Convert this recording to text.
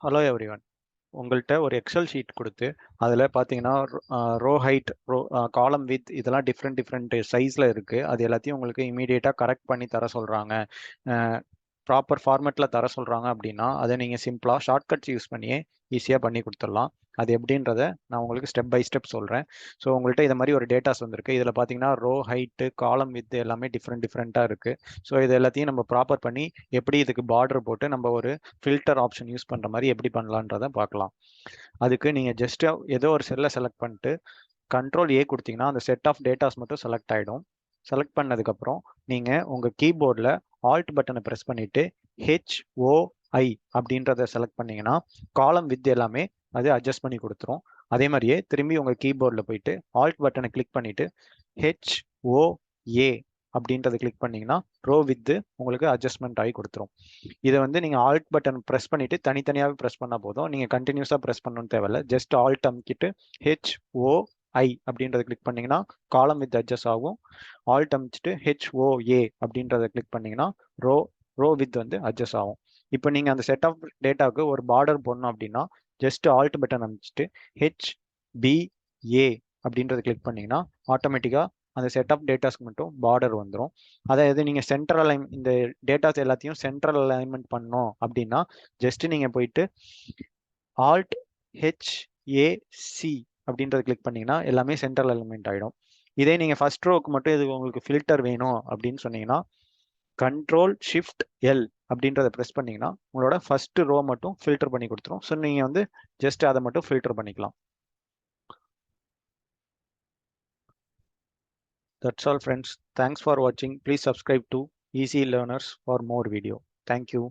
Hello everyone. உங்கள்கிட்ட ஒரு Excel sheet கொடுத்து அதில் பார்த்தீங்கன்னா ரோ ஹைட், காலம் வித் இதெல்லாம் டிஃப்ரெண்ட் டிஃப்ரெண்ட் சைஸில் இருக்குது. அது எல்லாத்தையும் உங்களுக்கு இமீடியட்டாக கரெக்ட் பண்ணி தர சொல்கிறாங்க, ப்ராப்பர் ஃபார்மேட்டில் தர சொல்கிறாங்க அப்படின்னா அதை நீங்கள் சிம்பிளாக ஷார்ட்கட்ஸ் யூஸ் பண்ணியே ஈஸியாக பண்ணி கொடுத்துடலாம். அது எப்படின்றத நான் உங்களுக்கு ஸ்டெப் பை ஸ்டெப் சொல்கிறேன். ஸோ உங்கள்கிட்ட இதை மாதிரி ஒரு டேட்டாஸ் வந்திருக்கு. இதில் பார்த்தீங்கன்னா ரோ ஹைட்டு, காலம் வித் எல்லாமே டிஃப்ரெண்ட்டாக இருக்குது. ஸோ இது எல்லாத்தையும் நம்ம ப்ராப்பர் பண்ணி எப்படி இதுக்கு பார்டர் போட்டு நம்ம ஒரு ஃபில்டர் ஆப்ஷன் யூஸ் பண்ணுற மாதிரி எப்படி பண்ணலான்றதை பார்க்கலாம். அதுக்கு நீங்கள் ஜஸ்ட் ஏதோ ஒரு செல்லை செலக்ட் பண்ணிட்டு கண்ட்ரோல் ஏ கொடுத்தீங்கன்னா அந்த செட் ஆஃப் டேட்டாஸ் மட்டும் செலக்ட் ஆகிடும். செலக்ட் பண்ணதுக்கப்புறம் நீங்கள் உங்கள் கீபோர்டில் ஆல்ட் பட்டனை ப்ரெஸ் பண்ணிவிட்டு HOI அப்படின்றத செலக்ட் பண்ணிங்கன்னா காலம் வித் எல்லாமே அது அட்ஜஸ்ட் பண்ணி கொடுத்துரும். அதே மாதிரியே திரும்பி உங்கள் கீபோர்டில் போயிட்டு ஆல்ட் பட்டனை கிளிக் பண்ணிவிட்டு HOA அப்படின்றத கிளிக் பண்ணிங்கன்னா ரோ வித்து உங்களுக்கு அட்ஜஸ்ட்மெண்ட் ஆகி கொடுத்துரும். இதை வந்து நீங்கள் ஆல்ட் பட்டன் ப்ரெஸ் பண்ணிவிட்டு தனித்தனியாகவே ப்ரெஸ் பண்ணால் போதும். நீங்கள் கண்டினியூஸாக ப்ரெஸ் பண்ணணும்னு தேவையில்ல. ஜஸ்ட் ஆல்ட் அமுக்கிட்டு HOI அப்படின்றத கிளிக் பண்ணிங்கன்னா காலம் வித் அட்ஜஸ்ட் ஆகும். ஆல்ட் அமுச்சிட்டு HOA அப்படின்றத கிளிக் பண்ணிங்கன்னா ரோ வித் வந்து அட்ஜஸ்ட் ஆகும். இப்போ நீங்கள் அந்த செட் ஆஃப் டேட்டாவுக்கு ஒரு பார்டர் போடணும் அப்படின்னா ஜஸ்ட் ஆல்ட் பட்டன் அமைச்சிட்டு HBA அப்படின்றத கிளிக் பண்ணிங்கன்னா ஆட்டோமேட்டிக்காக அந்த செட் ஆஃப் டேட்டாஸ்க்கு மட்டும் பார்டர் வந்துடும். அதாவது நீங்கள் சென்ட்ரல் அலைன் இந்த டேட்டாஸ் எல்லாத்தையும் சென்ட்ரல் அலைன்மெண்ட் பண்ணோம் அப்படின்னா ஜஸ்ட் நீங்கள் போயிட்டு ஆல்ட் HAC அப்படின்றத கிளிக் பண்ணிங்கன்னா எல்லாமே சென்ட்ரல் அலைன்மெண்ட் ஆகிடும். இதே நீங்கள் ஃபர்ஸ்ட் ரோக்கு மட்டும் இது உங்களுக்கு ஃபில்டர் வேணும் அப்படின்னு சொன்னீங்கன்னா கண்ட்ரோல் ஷிஃப்ட் L அப்படின்றத ப்ரெஸ் பண்ணிங்கன்னா உங்களோட ஃபர்ஸ்ட் ரோ மட்டும் ஃபில்டர் பண்ணி கொடுத்துரும். ஸோ நீங்கள் வந்து ஜஸ்ட் அதை மட்டும் ஃபில்டர் பண்ணிக்கலாம். That's all friends. Thanks for watching. Please subscribe to Easy Learners for more video. Thank you.